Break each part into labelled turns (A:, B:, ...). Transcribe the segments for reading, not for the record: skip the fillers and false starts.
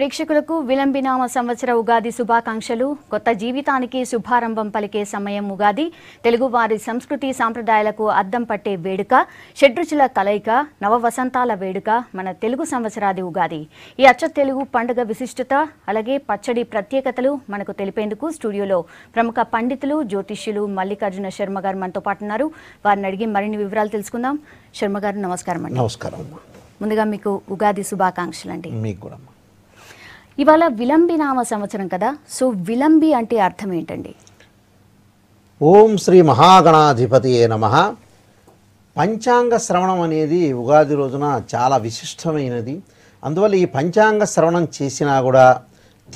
A: ప్రేక్షకులకు విలంబినామ సంవత్సర ఉగాది శుభాకాంక్షలు. కొత్త జీవితానికి శుభారంభం పలికే సమయం ఉగాది. తెలుగువారి సంస్కృతి సాంప్రదాయాలకు అద్దం పట్టే వేడుక, షడ్రుచుల కలయిక, నవ వసంతాల వేడుక మన తెలుగు సంవత్సరాది ఉగాది. ఈ అచ్చ తెలుగు పండుగ విశిష్టత, అలాగే పచ్చడి ప్రత్యేకతలు మనకు తెలిపేందుకు స్టూడియోలో ప్రముఖ పండితులు, జ్యోతిష్యులు మల్లికార్జున శర్మ గారు మనతో పాటు ఉన్నారు. వారిని అడిగి మరిన్ని వివరాలు తెలుసుకుందాం. శర్మ గారు నమస్కారం అండి.
B: నమస్కారం.
A: ముందుగా మీకు ఉగాది శుభాకాంక్షలు అండి.
B: మీకు కూడా.
A: ఇవాళ విలంబినామ సంవత్సరం కదా, సో విలంబి అంటే అర్థం ఏంటండి?
B: ఓం శ్రీ మహాగణాధిపతియే నమః. పంచాంగ శ్రవణం అనేది ఉగాది రోజున చాలా విశిష్టమైనది. అందువల్ల ఈ పంచాంగ శ్రవణం చేసినా కూడా,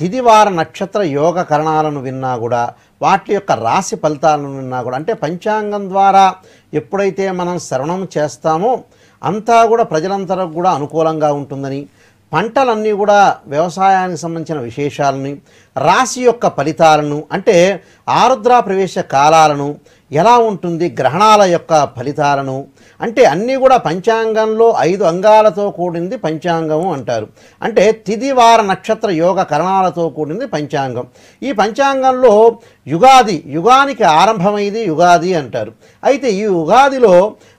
B: తిదివార నక్షత్ర యోగ కరణాలను విన్నా కూడా, వాటి యొక్క రాశి ఫలితాలను విన్నా కూడా, అంటే పంచాంగం ద్వారా ఎప్పుడైతే మనం శ్రవణం చేస్తామో అంతా కూడా ప్రజలందరూ కూడా అనుకూలంగా ఉంటుందని, పంటలన్నీ కూడా వ్యవసాయానికి సంబంధించిన విశేషాలని, రాశి యొక్క ఫలితాలను, అంటే ఆరుద్ర ప్రవేశ కాలాలను ఎలా ఉంటుంది, గ్రహణాల యొక్క ఫలితాలను, అంటే అన్నీ కూడా పంచాంగంలో 5 అంగాలతో కూడింది పంచాంగము అంటారు. అంటే తిదివార నక్షత్ర యోగ కరణాలతో కూడింది పంచాంగం. ఈ పంచాంగంలో యుగానికి ఆరంభమైంది యుగాది అంటారు. అయితే ఈ ఉగాదిలో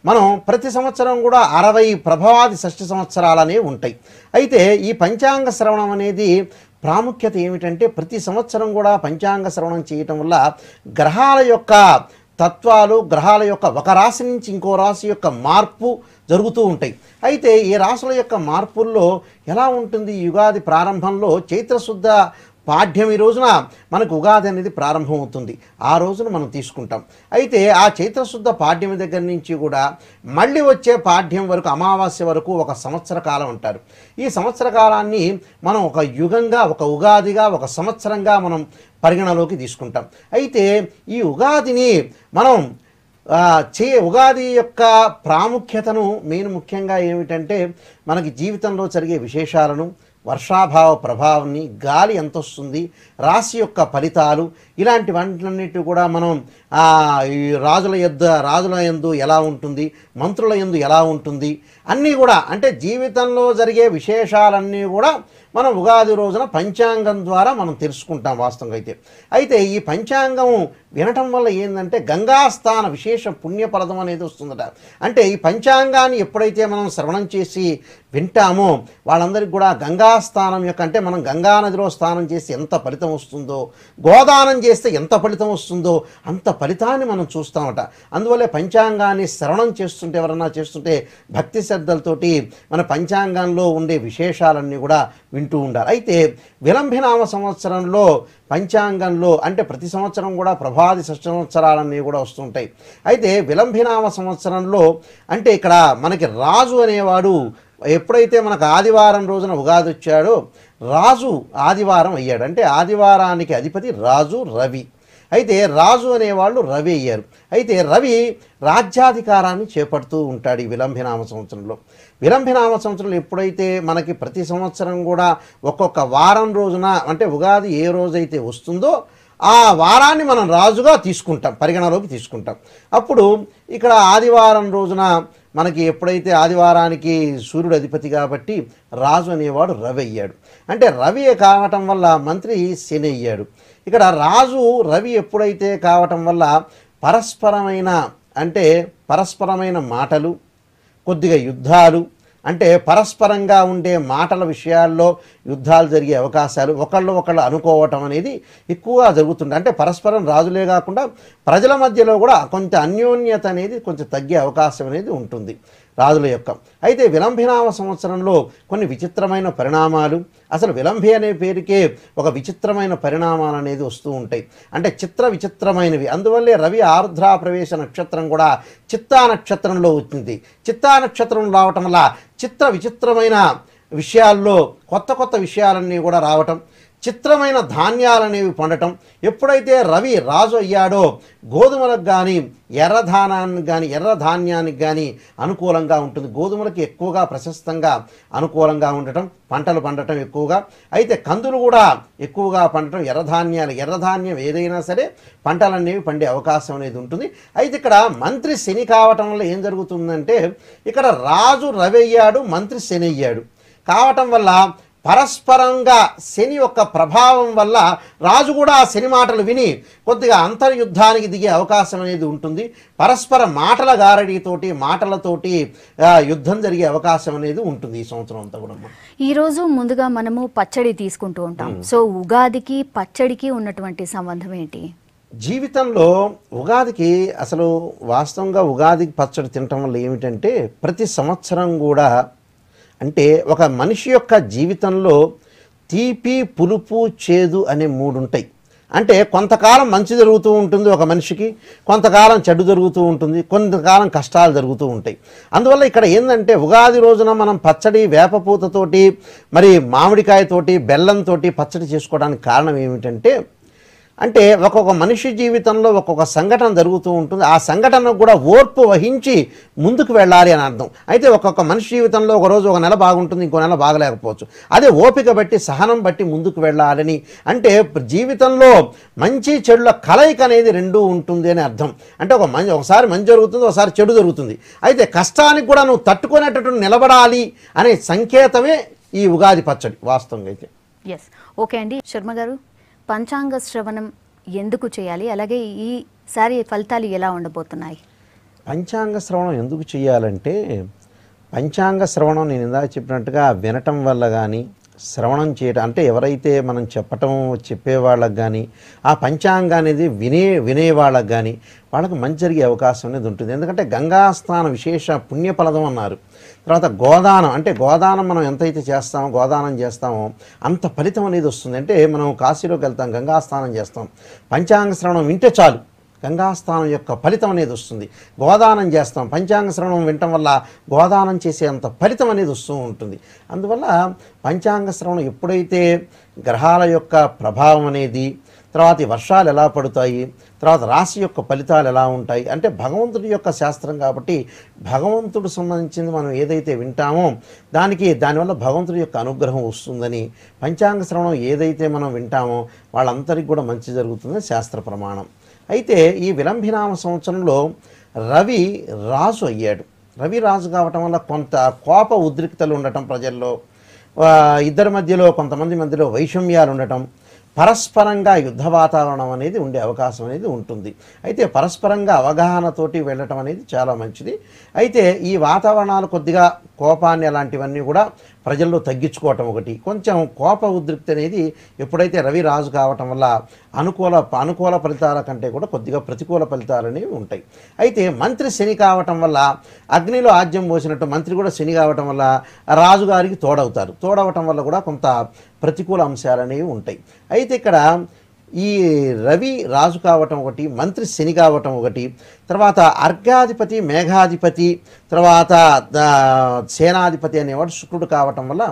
B: మనం ప్రతి సంవత్సరం కూడా 60 ప్రభవాది షష్ఠి సంవత్సరాలనే ఉంటాయి. అయితే ఈ పంచాంగ శ్రవణం అనేది ప్రాముఖ్యత ఏమిటంటే, ప్రతి సంవత్సరం కూడా పంచాంగ శ్రవణం చేయటం వల్ల గ్రహాల యొక్క తత్వాలు, గ్రహాల యొక్క ఒక రాశి నుంచి ఇంకో రాశి యొక్క మార్పు జరుగుతూ ఉంటాయి. అయితే ఈ రాశుల యొక్క మార్పుల్లో ఎలా ఉంటుంది, యుగాది ప్రారంభంలో చైత్రశుద్ధ పాఠ్యం ఈ రోజున మనకు ఉగాది అనేది ప్రారంభమవుతుంది. ఆ రోజున మనం తీసుకుంటాం. అయితే ఆ చైత్రశుద్ధ పాఠ్యం దగ్గర నుంచి కూడా మళ్ళీ వచ్చే పాఠ్యం వరకు, అమావాస్య వరకు ఒక సంవత్సర కాలం అంటారు. ఈ సంవత్సర కాలాన్ని మనం ఒక యుగంగా, ఒక ఉగాదిగా, ఒక సంవత్సరంగా మనం పరిగణలోకి తీసుకుంటాం. అయితే ఈ ఉగాదిని మనం ఉగాది యొక్క ప్రాముఖ్యతను ముఖ్యంగా ఏమిటంటే, మనకి జీవితంలో జరిగే విశేషాలను, వర్షాభావ ప్రభావాన్ని, గాలి ఎంత వస్తుంది, రాశి యొక్క ఫలితాలు, ఇలాంటివన్నిటి కూడా మనం ఈ రాజుల యందు ఎలా ఉంటుంది, మంత్రుల యందు ఎలా ఉంటుంది, అన్నీ కూడా, అంటే జీవితంలో జరిగే విశేషాలన్నీ కూడా మనం ఉగాది రోజున పంచాంగం ద్వారా మనం తెలుసుకుంటాం వాస్తవంగా. అయితే ఈ పంచాంగం వినటం వల్ల ఏంటంటే, గంగాస్థాన విశేష పుణ్యపరదం అనేది వస్తుందట. అంటే ఈ పంచాంగాన్ని ఎప్పుడైతే మనం శ్రవణం చేసి వింటామో వాళ్ళందరికీ కూడా గంగాస్థానం యొక్క, అంటే మనం గంగా నదిలో స్నానం చేసి ఎంత ఫలితం వస్తుందో, గోదానం చేస్తే ఎంత ఫలితం వస్తుందో అంత ఫలితాన్ని మనం చూస్తామట. అందువల్లే పంచాంగాన్ని శ్రవణం చేస్తుంటే, ఎవరన్నా చేస్తుంటే భక్తి శ్రద్ధలతోటి మన పంచాంగంలో ఉండే విశేషాలన్నీ కూడా వింటూ ఉండాలి. అయితే విలంబినామ సంవత్సరంలో పంచాంగంలో, అంటే ప్రతి సంవత్సరం కూడా ప్రభాది షష్ఠి సంవత్సరాలన్నీ కూడా వస్తుంటాయి. అయితే విలంబినామ సంవత్సరంలో అంటే ఇక్కడ మనకి రాజు అనేవాడు ఎప్పుడైతే మనకు ఆదివారం రోజున ఉగాది వచ్చాడో, రాజు ఆదివారం అయ్యాడు. అంటే ఆదివారానికి అధిపతి రాజు రవి. అయితే రాజు అనేవాళ్ళు రవి అయ్యారు. అయితే రవి రాజ్యాధికారాన్ని చేపడుతూ ఉంటాడు ఈ విలంబినామ సంవత్సరంలో. విలంబినామ సంవత్సరంలో ఎప్పుడైతే మనకి ప్రతి సంవత్సరం కూడా ఒక్కొక్క వారం రోజున, అంటే ఉగాది ఏ రోజైతే వస్తుందో ఆ వారాన్ని మనం రాజుగా తీసుకుంటాం, పరిగణలోకి తీసుకుంటాం. అప్పుడు ఇక్కడ ఆదివారం రోజున మనకి ఎప్పుడైతే ఆదివారానికి సూర్యుడు అధిపతి కాబట్టి రాజు అనేవాడు రవి అయ్యాడు. అంటే రవి కావటం వల్ల మంత్రి శని అయ్యాడు. ఇక్కడ రాజు రవి ఎప్పుడైతే కావటం వల్ల పరస్పరమైన మాటలు, కొద్దిగా యుద్ధాలు, అంటే పరస్పరంగా ఉండే మాటల విషయాల్లో యుద్ధాలు జరిగే అవకాశాలు, ఒకళ్ళు అనుకోవటం అనేది ఎక్కువగా జరుగుతుంది. అంటే పరస్పరం రాజులే కాకుండా ప్రజల మధ్యలో కూడా కొంత అన్యోన్యత అనేది కొంచెం తగ్గే అవకాశం అనేది ఉంటుంది రాజుల యొక్క. అయితే విలంబినామ సంవత్సరంలో కొన్ని విచిత్రమైన పరిణామాలు, అసలు విలంబి అనే పేరుకే ఒక విచిత్రమైన పరిణామాలు అనేది వస్తూ ఉంటాయి. అంటే విచిత్రమైనవి. అందువల్లే రవి ఆరుద్ర ప్రవేశ నక్షత్రం కూడా చిత్తా నక్షత్రంలో వచ్చింది. చిత్తా నక్షత్రం రావటం వల్ల విచిత్రమైన విషయాల్లో కొత్త విషయాలన్నీ కూడా రావటం, చిత్రమైన ధాన్యాలనేవి పండటం. ఎప్పుడైతే రవి రాజు అయ్యాడో గోధుమలకు కానీ ఎర్రధాన్యానికి కానీ అనుకూలంగా ఉంటుంది. గోధుమలకి ఎక్కువగా ప్రశస్తంగా అనుకూలంగా ఉండటం, పంటలు పండటం ఎక్కువగా. అయితే కందులు కూడా ఎక్కువగా పండటం, ఎర్రధాన్యం ఏదైనా సరే పంటలనేవి పండే అవకాశం అనేది ఉంటుంది. అయితే ఇక్కడ మంత్రి శని కావటం వల్ల ఏం జరుగుతుందంటే, ఇక్కడ రాజు రవి అయ్యాడు, మంత్రి శని అయ్యాడు కావటం వల్ల పరస్పరంగా శని యొక్క ప్రభావం వల్ల రాజు కూడా ఆ శని మాటలు విని కొద్దిగా అంతర్యుద్ధానికి దిగే అవకాశం అనేది ఉంటుంది. పరస్పర మాటల గారడీతోటి మాటలతోటి యుద్ధం జరిగే అవకాశం అనేది ఉంటుంది ఈ సంవత్సరం అంతా కూడా.
A: ఈరోజు ముందుగా మనము పచ్చడి తీసుకుంటూ ఉంటాం. సో ఉగాదికి పచ్చడికి ఉన్నటువంటి సంబంధం ఏంటి?
B: జీవితంలో ఉగాదికి అసలు వాస్తవంగా ఉగాదికి పచ్చడి తినటం వల్ల ఏమిటంటే ప్రతి సంవత్సరం కూడా అంటే ఒక మనిషి యొక్క జీవితంలో తీపి పులుపు చేదు అనే 3 ఉంటాయి. అంటే కొంతకాలం మంచి జరుగుతూ ఉంటుంది ఒక మనిషికి, కొంతకాలం చెడు జరుగుతూ ఉంటుంది, కొంతకాలం కష్టాలు జరుగుతూ ఉంటాయి. అందువల్ల ఇక్కడ ఏంటంటే ఉగాది రోజున మనం పచ్చడి వేపపూతతోటి మరి మామిడికాయతోటి బెల్లంతో పచ్చడి చేసుకోవడానికి కారణం ఏమిటంటే అంటే ఒక్కొక్క మనిషి జీవితంలో ఒక్కొక్క సంఘటన జరుగుతూ ఉంటుంది. ఆ సంఘటనకు కూడా ఓర్పు వహించి ముందుకు వెళ్ళాలి అని అర్థం. అయితే ఒక్కొక్క మనిషి జీవితంలో ఒక రోజు ఒక నెల బాగుంటుంది, ఇంకో నెల బాగలేకపోవచ్చు. అదే ఓపిక బట్టి సహనం బట్టి ముందుకు వెళ్ళాలని అంటే జీవితంలో మంచి చెడుల కలయిక అనేది రెండూ ఉంటుంది అని అర్థం. అంటే ఒకసారి మంచి జరుగుతుంది, ఒకసారి చెడు జరుగుతుంది. అయితే కష్టానికి కూడా నువ్వు తట్టుకునేటట్టు నిలబడాలి అనే సంకేతమే ఈ ఉగాది పచ్చడి వాస్తవంగా అయితే.
A: ఎస్, ఓకే అండి. శర్మ గారు, పంచాంగ శ్రవణం ఎందుకు చేయాలి, అలాగే ఈసారి ఫలితాలు ఎలా ఉండబోతున్నాయి?
B: పంచాంగ శ్రవణం ఎందుకు చేయాలంటే పంచాంగ శ్రవణం నేను ఇందాక చెప్పినట్టుగా వినటం వల్ల కానీ శ్రవణం చేయటం అంటే ఎవరైతే మనం చెప్పేవాళ్ళకి కానీ ఆ పంచాంగం అనేది వినేవాళ్ళకి కానీ వాళ్ళకి మంచి జరిగే అవకాశం అనేది ఉంటుంది. ఎందుకంటే గంగా స్నానం విశేష పుణ్యఫలదం అన్నారు. తర్వాత గోదానం అంటే గోదానం మనం ఎంతైతే చేస్తామో గోదానం చేస్తామో అంత ఫలితం అనేది వస్తుంది. అంటే మనం కాశీలోకి వెళ్తాం, గంగా స్నానం చేస్తాం, పంచాంగ శ్రవణం వింటే చాలు గంగాస్నానం యొక్క ఫలితం అనేది వస్తుంది. గోదానం చేస్తాం, పంచాంగ శ్రవణం వినటం వల్ల గోదానం చేసేంత ఫలితం అనేది వస్తూ ఉంటుంది. అందువల్ల పంచాంగ శ్రవణం ఎప్పుడైతే గ్రహాల యొక్క ప్రభావం అనేది, తర్వాత ఈ వర్షాలు ఎలా పడుతాయి, తర్వాత రాశి యొక్క ఫలితాలు ఎలా ఉంటాయి అంటే భగవంతుడి యొక్క శాస్త్రం కాబట్టి భగవంతుడు సంబంధించింది మనం ఏదైతే వింటామో దానివల్ల భగవంతుడి యొక్క అనుగ్రహం వస్తుందని పంచాంగ శ్రవణం ఏదైతే మనం వింటామో వాళ్ళందరికీ కూడా మంచి జరుగుతుందని శాస్త్ర ప్రమాణం. అయితే ఈ విలంబినామ సంవత్సరంలో రవి రాజు అయ్యాడు. రవి రాజు కావటం వల్ల కొంత కోప ఉద్రిక్తలు ఉండటం, ప్రజల్లో ఇద్దరి మధ్యలో కొంతమంది మధ్యలో వైషమ్యాలు ఉండటం, పరస్పరంగా యుద్ధ వాతావరణం అనేది ఉండే అవకాశం అనేది ఉంటుంది. అయితే పరస్పరంగా అవగాహనతోటి వెళ్ళటం అనేది చాలా మంచిది. అయితే ఈ వాతావరణాలు కొద్దిగా కోపాన్ని అలాంటివన్నీ కూడా ప్రజల్లో తగ్గించుకోవటం ఒకటి. కొంచెం కోప ఉద్రిక్తి అనేది ఎప్పుడైతే రవి రాజు కావటం వల్ల అనుకూల ఫలితాల కంటే కూడా కొద్దిగా ప్రతికూల ఫలితాలు అనేవి ఉంటాయి. అయితే మంత్రి శని కావటం వల్ల అగ్నిలో ఆజ్యం పోసినట్టు మంత్రి కూడా శని కావటం వల్ల రాజుగారికి తోడవటం వల్ల కూడా కొంత ప్రతికూల అంశాలు అనేవి ఉంటాయి. అయితే ఇక్కడ ఈ రవి రాజు కావటం ఒకటి, మంత్రి శని కావటం ఒకటి, తర్వాత అర్ఘాధిపతి మేఘాధిపతి, తర్వాత సేనాధిపతి అనేవాడు శుక్రుడు కావటం వల్ల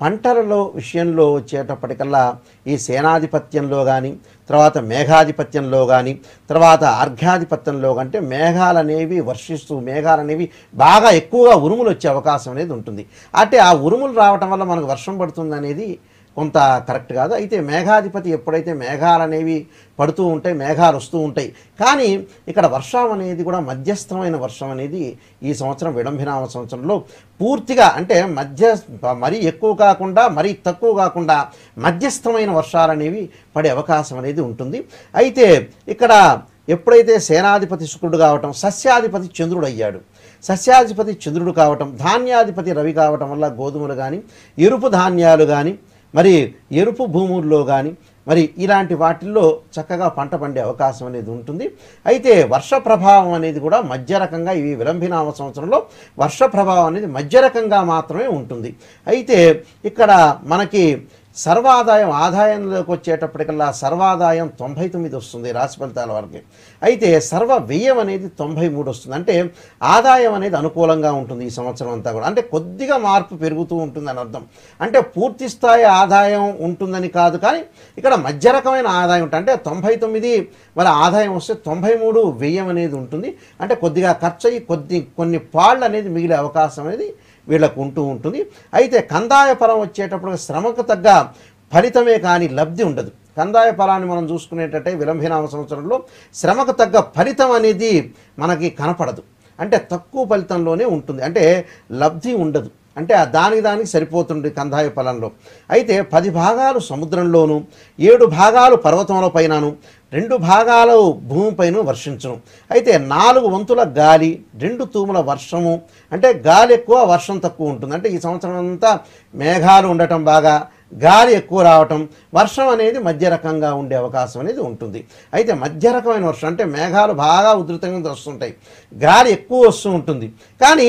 B: పంటలలో విషయంలో వచ్చేటప్పటికల్లా ఈ సేనాధిపత్యంలో కానీ, తర్వాత మేఘాధిపత్యంలో కానీ, తర్వాత అర్ఘాధిపత్యంలో అంటే మేఘాలు అనేవి వర్షిస్తూ మేఘాలు అనేవి బాగా ఎక్కువగా ఉరుములు వచ్చే అవకాశం అనేది ఉంటుంది. అంటే ఆ ఉరుములు రావటం వల్ల మనకు వర్షం పడుతుంది అనేది కొంత కరెక్ట్ కాదు. అయితే మేఘాధిపతి ఎప్పుడైతే మేఘాలు అనేవి పడుతూ ఉంటాయి, మేఘాలు వస్తూ ఉంటాయి, కానీ ఇక్కడ వర్షం అనేది కూడా మధ్యస్థమైన వర్షం అనేది ఈ సంవత్సరం విలంబినామ సంవత్సరంలో పూర్తిగా అంటే మరీ ఎక్కువ కాకుండా మరీ తక్కువ కాకుండా మధ్యస్థమైన వర్షాలు అనేవి పడే అవకాశం అనేది ఉంటుంది. అయితే ఇక్కడ ఎప్పుడైతే సేనాధిపతి శుక్రుడు కావటం, సస్యాధిపతి చంద్రుడు అయ్యాడు, సస్యాధిపతి చంద్రుడు కావటం, ధాన్యాధిపతి రవి కావటం వల్ల గోధుమలు కానీ, ఎరుపు ధాన్యాలు కానీ, మరి ఎరుపు భూముల్లో కానీ మరి ఇలాంటి వాటిల్లో చక్కగా పంట పండే అవకాశం అనేది ఉంటుంది. అయితే వర్ష ప్రభావం అనేది కూడా మధ్య రకంగా ఈ విలంబినామ సంవత్సరంలో వర్ష ప్రభావం అనేది మధ్య రకంగా మాత్రమే ఉంటుంది. అయితే ఇక్కడ మనకి ఆదాయంలోకి వచ్చేటప్పటికల్లా సర్వాదాయం 99 వస్తుంది రాశి ఫలితాల వరకు. అయితే సర్వ వ్యయం అనేది 93 వస్తుంది. అంటే ఆదాయం అనేది అనుకూలంగా ఉంటుంది ఈ సంవత్సరం అంతా కూడా. అంటే కొద్దిగా మార్పు పెరుగుతూ ఉంటుందని అర్థం. అంటే పూర్తి స్థాయి ఆదాయం ఉంటుందని కాదు, కానీ ఇక్కడ మధ్య రకమైన ఆదాయం ఉంటుంది. అంటే 99 మరి ఆదాయం వస్తే 93 వ్యయం అనేది ఉంటుంది. అంటే కొద్దిగా ఖర్చు అయ్యి కొన్ని పాళ్ళు అనేది మిగిలే అవకాశం అనేది వీళ్ళకు ఉంటూ ఉంటుంది. అయితే కందాయ ఫలం వచ్చేటప్పుడు శ్రమకు తగ్గ ఫలితమే కానీ లబ్ధి ఉండదు. కందాయ ఫలాన్ని మనం చూసుకునేటట్టే విలంబినామ సంవత్సరంలో శ్రమకు తగ్గ ఫలితం అనేది మనకి కనపడదు. అంటే తక్కువ ఫలితంలోనే ఉంటుంది, అంటే లబ్ధి ఉండదు. అంటే దానికి సరిపోతుంది కందాయ ఫలంలో. అయితే 10 భాగాలు సముద్రంలోను, 7 భాగాలు పర్వతంలో పైనను, 2 భాగాలు భూమిపైన వర్షించును. అయితే 4 వంతుల గాలి, 2 తూముల వర్షము. అంటే గాలి ఎక్కువ, వర్షం తక్కువ ఉంటుంది. అంటే ఈ సంవత్సరం అంతా మేఘాలు ఉండటం బాగా, గాలి ఎక్కువ రావటం, వర్షం అనేది మధ్య రకంగా ఉండే అవకాశం అనేది ఉంటుంది. అయితే మధ్య రకమైన వర్షం అంటే మేఘాలు బాగా ఉధృతంగా వస్తుంటాయి, గాలి ఎక్కువ వస్తూ ఉంటుంది, కానీ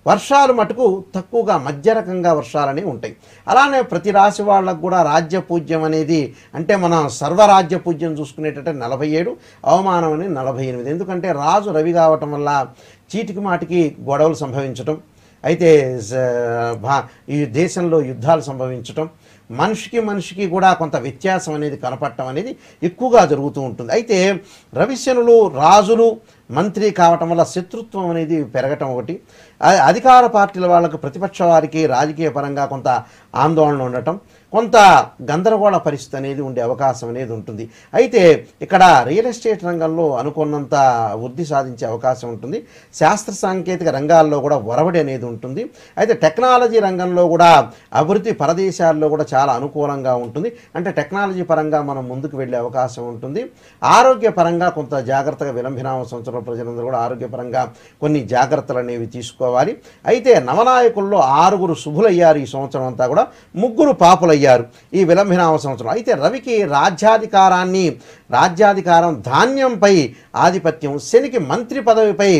B: వర్షాలు మటుకు తక్కువగా మధ్య రకంగా వర్షాలనేవి ఉంటాయి. అలానే ప్రతి రాశి వాళ్ళకు కూడా రాజ్య పూజ్యం అనేది, అంటే మనం సర్వరాజ్య పూజ్యం చూసుకునేటంటే 47, అవమానం అనేది 48. ఎందుకంటే రాజు రవి కావటం వల్ల చీటికి మాటికి గొడవలు సంభవించటం, అయితే ఈ దేశంలో యుద్ధాలు సంభవించటం, మనిషికి కూడా కొంత వ్యత్యాసం అనేది కనపడటం అనేది ఎక్కువగా జరుగుతూ ఉంటుంది. అయితే రవిశనులు రాజులు మంత్రి కావటం వల్ల శత్రుత్వం అనేది పెరగటం ఒకటి, అధికార పార్టీల వాళ్ళకు ప్రతిపక్ష వారికి రాజకీయ పరంగా కొంత ఆందోళన ఉండటం, కొంత గందరగోళ పరిస్థితి అనేది ఉండే అవకాశం అనేది ఉంటుంది. అయితే ఇక్కడ రియల్ ఎస్టేట్ రంగంలో అనుకున్నంత వృద్ధి సాధించే అవకాశం ఉంటుంది. శాస్త్ర సాంకేతిక రంగాల్లో కూడా ఒరవడి అనేది ఉంటుంది. అయితే టెక్నాలజీ రంగంలో కూడా అభివృద్ధి పరదేశాల్లో కూడా చాలా అనుకూలంగా ఉంటుంది. అంటే టెక్నాలజీ పరంగా మనం ముందుకు వెళ్ళే అవకాశం ఉంటుంది. ఆరోగ్య పరంగా కొంత జాగ్రత్తగా విలంబినామ సంవత్సరం ప్రజలందరూ కూడా ఆరోగ్యపరంగా కొన్ని జాగ్రత్తలు అనేవి తీసుకోవాలి. అయితే నవనాయకుల్లో 6 శుభులయ్యారు ఈ సంవత్సరం అంతా కూడా, 3 పాపులయ్యారు ఈ విలంబినామ సంవత్సరం. అయితే రవికి రాజ్యాధికారం ధాన్యంపై ఆధిపత్యం, శనికి మంత్రి పదవిపై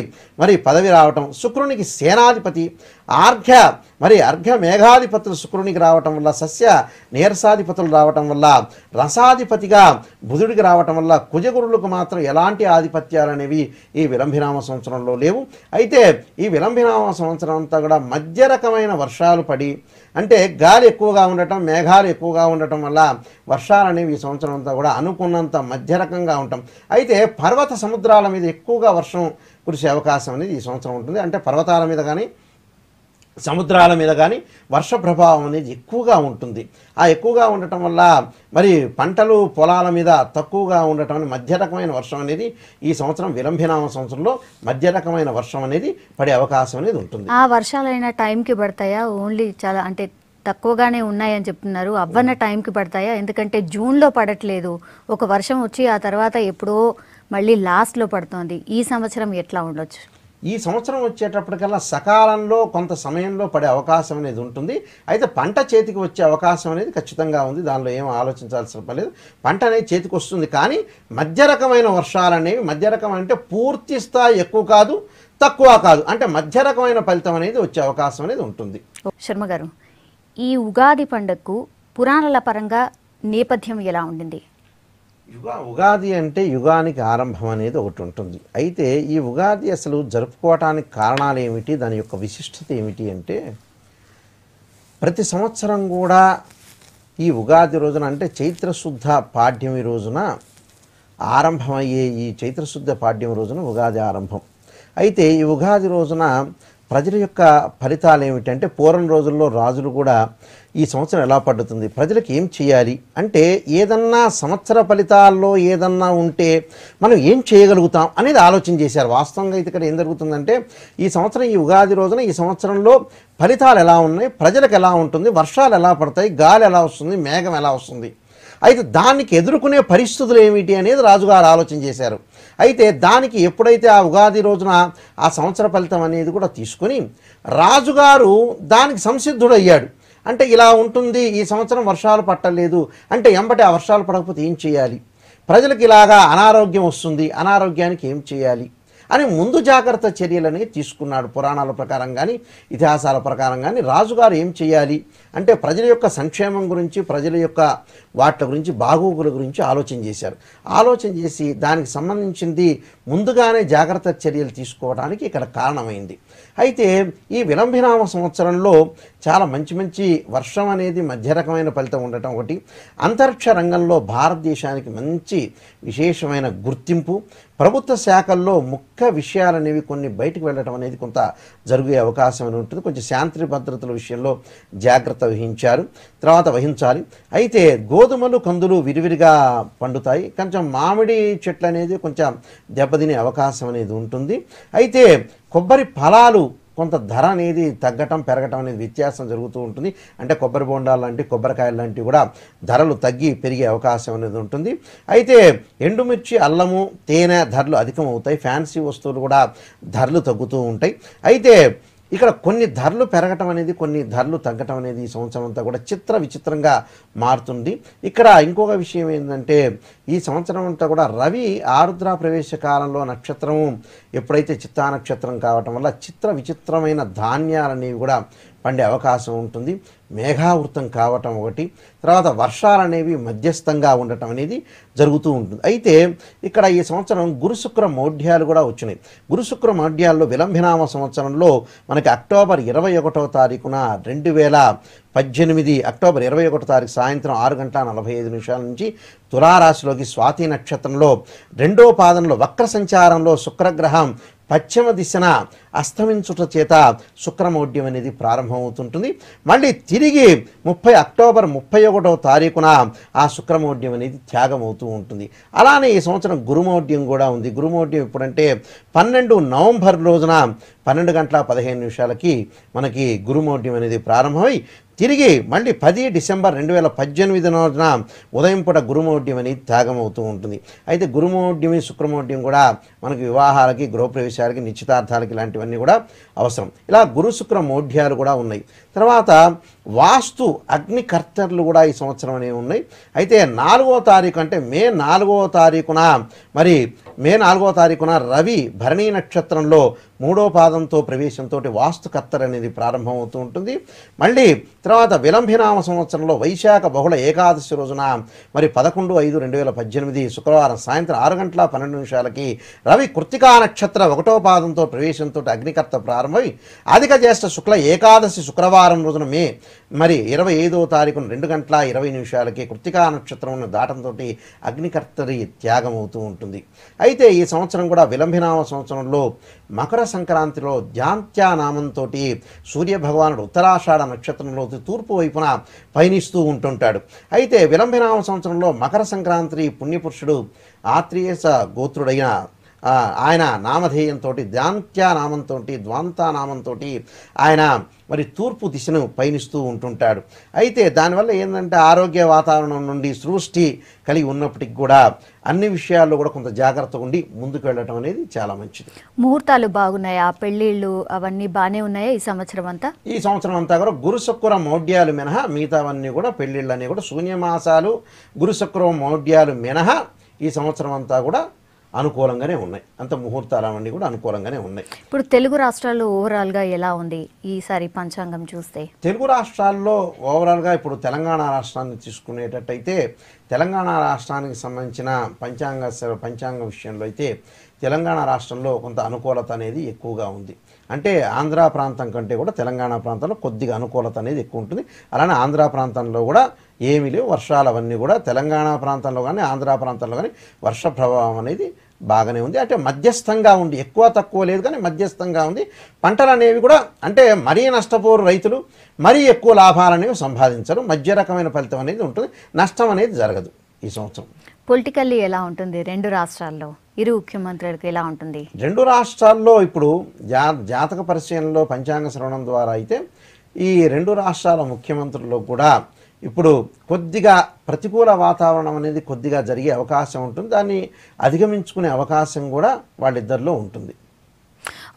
B: పదవి రావటం, శుక్రునికి సేనాధిపతి, అర్ఘ్య మేఘాధిపతులు శుక్రునికి రావటం వల్ల, సస్య నీరసాధిపతులు రావటం వల్ల, రసాధిపతిగా బుధుడికి రావటం వల్ల కుజగురులకు మాత్రం ఎలాంటి ఆధిపత్యాలు అనేవి ఈ విలంబినామ సంవత్సరంలో లేవు. అయితే ఈ విలంబినామ సంవత్సరం అంతా కూడా మధ్య రకమైన వర్షాలు పడి, అంటే గాలి ఎక్కువగా ఉండటం, మేఘాలు ఎక్కువగా ఉండటం వల్ల వర్షాలు అనేవి ఈ సంవత్సరం అంతా కూడా అనుకున్నంత మధ్య రకంగా ఉంటాం. అయితే పర్వత సముద్రాల మీద ఎక్కువగా వర్షం కురిసే అవకాశం అనేది ఈ సంవత్సరం ఉంటుంది. అంటే పర్వతాల మీద కానీ సముద్రాల మీద కానీ వర్ష ప్రభావం అనేది ఎక్కువగా ఉంటుంది. ఆ ఎక్కువగా ఉండటం వల్ల పంటలు పొలాల మీద తక్కువగా ఉండటం అనేది మధ్య రకమైన వర్షం అనేది ఈ సంవత్సరం విలంబినామ సంవత్సరంలో మధ్య రకమైన వర్షం అనేది పడే అవకాశం అనేది ఉంటుంది.
A: ఆ వర్షాలైన టైంకి పడతాయా? ఓన్లీ చాలా అంటే తక్కువగానే ఉన్నాయని చెప్తున్నారు. అవ్వన్న టైంకి పడతాయా? ఎందుకంటే జూన్లో పడట్లేదు, ఒక వర్షం వచ్చి ఆ తర్వాత ఎప్పుడో మళ్ళీ లాస్ట్లో పడుతోంది. ఈ సంవత్సరం ఎట్లా ఉండొచ్చు?
B: ఈ సంవత్సరం వచ్చేటప్పటికల్లా సకాలంలో కొంత సమయంలో పడే అవకాశం అనేది ఉంటుంది. అయితే పంట చేతికి వచ్చే అవకాశం అనేది ఖచ్చితంగా ఉంది, దానిలో ఏం ఆలోచించాల్సిన పని లేదు. పంట అనేది చేతికి వస్తుంది, కానీ మధ్య రకమైన వర్షాలు అనేవి, మధ్య రకం అంటే పూర్తి స్థాయి ఎక్కువ కాదు తక్కువ కాదు, అంటే మధ్య రకమైన ఫలితం అనేది వచ్చే అవకాశం అనేది ఉంటుంది.
A: శర్మ గారు, ఈ ఉగాది పండుగకు పురాణాల పరంగా నేపథ్యం ఎలా ఉండింది?
B: ఉగాది అంటే యుగానికి ఆరంభం అనేది ఒకటి ఉంటుంది. అయితే ఈ ఉగాది అసలు జరుపుకోవటానికి కారణాలు ఏమిటి, దాని యొక్క విశిష్టత ఏమిటి అంటే, ప్రతి సంవత్సరం కూడా ఈ ఉగాది రోజున, అంటే చైత్రశుద్ధ పాడ్యమి రోజున ఆరంభమయ్యే ఈ చైత్రశుద్ధ పాడ్యమి రోజున ఉగాది ఆరంభం. అయితే ఈ ఉగాది రోజున ప్రజల యొక్క ఫలితాలు ఏమిటంటే, పూర్వం రోజుల్లో రాజులు కూడా ఈ సంవత్సరం ఎలా పడుతుంది, ప్రజలకు ఏం చేయాలి అంటే, ఏదన్నా సంవత్సర ఫలితాల్లో ఏదన్నా ఉంటే మనం ఏం చేయగలుగుతాం అనేది ఆలోచన చేశారు. వాస్తవంగా అయితే ఇక్కడ ఏం జరుగుతుందంటే, ఈ సంవత్సరం ఈ ఉగాది రోజున ఈ సంవత్సరంలో ఫలితాలు ఎలా ఉన్నాయి, ప్రజలకు ఎలా ఉంటుంది, వర్షాలు ఎలా పడతాయి, గాలి ఎలా వస్తుంది, మేఘం ఎలా వస్తుంది, అయితే దానికి ఎదుర్కొనే పరిస్థితులు ఏమిటి అనేది రాజుగారు ఆలోచన చేశారు. అయితే దానికి ఎప్పుడైతే ఆ ఉగాది రోజున ఆ సంవత్సర ఫలితం అనేది కూడా తీసుకొని రాజుగారు దానికి సంసిద్ధుడయ్యాడు. అంటే ఇలా ఉంటుంది, ఈ సంవత్సరం వర్షాలు పట్టలేదు అంటే ఎంబటే ఆ వర్షాలు పడకపోతే ఏం చేయాలి, ప్రజలకు ఇలాగా అనారోగ్యం వస్తుంది, అనారోగ్యానికి ఏం చేయాలి అని ముందు జాగ్రత్త చర్యలని తీసుకున్నాడు. పురాణాల ప్రకారం కానీ ఇతిహాసాల ప్రకారం కానీ రాజుగారు ఏం చేయాలి అంటే, ప్రజల యొక్క సంక్షేమం గురించి, ప్రజల యొక్క వాటి గురించి, బాగోగుల గురించి ఆలోచన చేశారు. ఆలోచన చేసి దానికి సంబంధించింది ముందుగానే జాగ్రత్త చర్యలు తీసుకోవడానికి ఇక్కడ కారణమైంది. అయితే ఈ విలంబినామ సంవత్సరంలో చాలా మంచి వర్షం అనేది మధ్య రకమైన ఫలితం ఉండటం ఒకటి, అంతరిక్ష రంగంలో భారతదేశానికి మంచి విశేషమైన గుర్తింపు, ప్రభుత్వ శాఖల్లో ముఖ్య విషయాలు అనేవి కొన్ని బయటకు వెళ్ళటం అనేది కొంత జరిగే అవకాశం ఉంటుంది. కొంచెం శాంతి భద్రతల విషయంలో జాగ్రత్త వహించాలి. అయితే గోధుమలు కందులు విరివిరిగా పండుతాయి, కొంచెం మామిడి చెట్లు అనేది కొంచెం దెబ్బతినే అవకాశం అనేది ఉంటుంది. అయితే కొబ్బరి ఫలాలు కొంత ధర అనేది తగ్గటం పెరగటం అనేది వ్యత్యాసం జరుగుతూ ఉంటుంది. అంటే కొబ్బరి బొండాలు లాంటి కొబ్బరికాయలు లాంటివి కూడా ధరలు తగ్గి పెరిగే అవకాశం అనేది ఉంటుంది. అయితే ఎండుమిర్చి, అల్లము, తేనె ధరలు అధికమవుతాయి. ఫ్యాన్సీ వస్తువులు కూడా ధరలు తగ్గుతూ ఉంటాయి. అయితే ఇక్కడ కొన్ని ధరలు పెరగటం అనేది, కొన్ని ధరలు తగ్గటం అనేది ఈ సంవత్సరం అంతా కూడా విచిత్రంగా మారుతుంది. ఇక్కడ ఇంకొక విషయం ఏంటంటే ఈ సంవత్సరం అంతా కూడా రవి ఆరుద్ర ప్రవేశ కాలంలో నక్షత్రము ఎప్పుడైతే చిత్తా నక్షత్రం కావటం వల్ల విచిత్రమైన ధాన్యాలనేవి కూడా పండే అవకాశం ఉంటుంది. మేఘావృతం కావటం ఒకటి, తర్వాత వర్షాలు అనేవి మధ్యస్థంగా ఉండటం అనేది జరుగుతూ ఉంటుంది. అయితే ఇక్కడ ఈ సంవత్సరం గురుశుక్ర మౌఢ్యాలు కూడా వచ్చినాయి. గురుశుక్ర మౌఢ్యాల్లో విలంబినామ సంవత్సరంలో మనకి అక్టోబర్ 21వ తారీఖున 2018 అక్టోబర్ 21వ తారీఖు సాయంత్రం 6:45 నుంచి తులారాశిలోకి స్వాతి నక్షత్రంలో 2వ పాదంలో వక్ర సంచారంలో శుక్రగ్రహం పశ్చిమ దిశన అస్తమించుట చేత శుక్రమౌఢ్యం అనేది ప్రారంభమవుతుంటుంది. మళ్ళీ తిరిగి అక్టోబర్ 31వ తారీఖున ఆ శుక్రమౌఢ్యం అనేది త్యాగం అవుతూ ఉంటుంది. అలానే ఈ సంవత్సరం గురుమౌఢ్యం కూడా ఉంది. గురుమౌఢ్యం ఎప్పుడంటే 12 నవంబర్ రోజున 12:15 మనకి గురుమౌఢ్యం అనేది ప్రారంభమై తిరిగి మళ్ళీ 10 డిసెంబర్ 2018 రోజున ఉదయం పూట గురుమౌఢ్యం అనేది త్యాగమవుతూ ఉంటుంది. అయితే గురుమౌఢ్యం, శుక్రమౌఢ్యం కూడా మనకి వివాహాలకి, గృహప్రవేశాలకి, నిశ్చితార్థాలకి ఇలాంటివన్నీ కూడా అవసరం. ఇలా గురు శుక్ర మౌఢ్యాలు కూడా ఉన్నాయి. తర్వాత వాస్తు అగ్నికర్తలు కూడా ఈ సంవత్సరం అనేవి ఉన్నాయి. అయితే 4వ తారీఖు అంటే మే 4వ తారీఖున రవి భరణీ నక్షత్రంలో 3వ పాదంతో ప్రవేశంతో వాస్తుకర్తలు అనేది ప్రారంభమవుతూ ఉంటుంది. మళ్ళీ తర్వాత విలంబినామ సంవత్సరంలో వైశాఖ బహుళ ఏకాదశి రోజున 11/5/2018 శుక్రవారం సాయంత్రం 6:12 రవి కృత్తికా నక్షత్ర 1వ పాదంతో ప్రవేశంతో అగ్నికర్త ప్రారంభమై అధిక జ్యేష్ఠ శుక్ల ఏకాదశి శుక్రవారం రోజున మే 25వ తారీఖున 2:20 కృత్తికా నక్షత్రం దాటంతో అగ్నికర్తరి త్యాగం అవుతూ ఉంటుంది. అయితే ఈ సంవత్సరం కూడా విలంబినామ సంవత్సరంలో మకర సంక్రాంతిలో ధ్యాంత్యా నామంతో సూర్యభగవానుడు ఉత్తరాషాఢ నక్షత్రంలో తూర్పు వైపున పయనిస్తూ ఉంటుంటాడు. అయితే విలంబినామ సంవత్సరంలో మకర సంక్రాంతి పుణ్యపురుషుడు ఆత్రేయస గోత్రుడైన ఆయన నామధేయంతో ధ్యాంత్యా నామంతో ద్వాంతా నామంతో ఆయన తూర్పు దిశను పయనిస్తూ ఉంటుంటాడు. అయితే దానివల్ల ఏంటంటే ఆరోగ్య వాతావరణం నుండి సృష్టి కలిగి ఉన్నప్పటికి కూడా అన్ని విషయాల్లో కూడా కొంత జాగ్రత్తగా ఉండి ముందుకు వెళ్ళటం అనేది చాలా మంచిది.
A: ముహూర్తాలు బాగున్నాయా? పెళ్ళిళ్ళు అవన్నీ బాగానే ఉన్నాయా ఈ సంవత్సరం అంతా?
B: ఈ సంవత్సరం అంతా కూడా గురు శుక్ర మౌఢ్యాలు మినహా మిగతావన్నీ కూడా పెళ్ళిళ్ళు అన్నీ కూడా శూన్యమాసాలు, గురు శుక్ర మౌఢ్యాలు మినహా ఈ సంవత్సరం అంతా కూడా అనుకూలంగానే ఉన్నాయి. అంత ముహూర్తాలు అవన్నీ కూడా అనుకూలంగానే ఉన్నాయి.
A: ఇప్పుడు తెలుగు రాష్ట్రాల్లో ఓవరాల్గా ఎలా ఉంది ఈసారి పంచాంగం చూస్తే? తెలుగు
B: రాష్ట్రాల్లో ఓవరాల్గా ఇప్పుడు తెలంగాణ రాష్ట్రాన్ని తీసుకునేటట్టయితే తెలంగాణ రాష్ట్రానికి సంబంధించిన పంచాంగ విషయంలో అయితే తెలంగాణ రాష్ట్రంలో కొంత అనుకూలత అనేది ఎక్కువగా ఉంది. అంటే ఆంధ్ర ప్రాంతం కంటే కూడా తెలంగాణ ప్రాంతంలో కొద్దిగా అనుకూలత అనేది ఎక్కువ ఉంటుంది. అలానే ఆంధ్ర ప్రాంతంలో కూడా ఏమీ లేవు, వర్షాలు అవన్నీ కూడా తెలంగాణ ప్రాంతంలో కానీ ఆంధ్ర ప్రాంతంలో కానీ వర్ష ప్రభావం అనేది బాగానే ఉంది. అంటే మధ్యస్థంగా ఉంది, ఎక్కువ తక్కువ లేదు కానీ మధ్యస్థంగా ఉంది. పంటలు అనేవి కూడా అంటే మరీ నష్టపోరు రైతులు, మరీ ఎక్కువ లాభాలు అనేవి సంపాదించరు, మధ్య రకమైన ఫలితం అనేది ఉంటుంది, నష్టం అనేది జరగదు ఈ సంవత్సరం.
A: పొలిటికల్లీ ఎలా ఉంటుంది రెండు రాష్ట్రాల్లో? ఇరు ముఖ్యమంత్రులకు ఎలా ఉంటుంది?
B: రెండు రాష్ట్రాల్లో ఇప్పుడు జాతక పరిశీలనలో పంచాంగ శ్రవణం ద్వారా అయితే ఈ రెండు రాష్ట్రాల ముఖ్యమంత్రుల్లో కూడా ఇప్పుడు కొద్దిగా ప్రతికూల వాతావరణం అనేది కొద్దిగా జరిగే అవకాశం ఉంటుంది. దాన్ని అధిగమించుకునే అవకాశం కూడా వాళ్ళిద్దరిలో ఉంటుంది.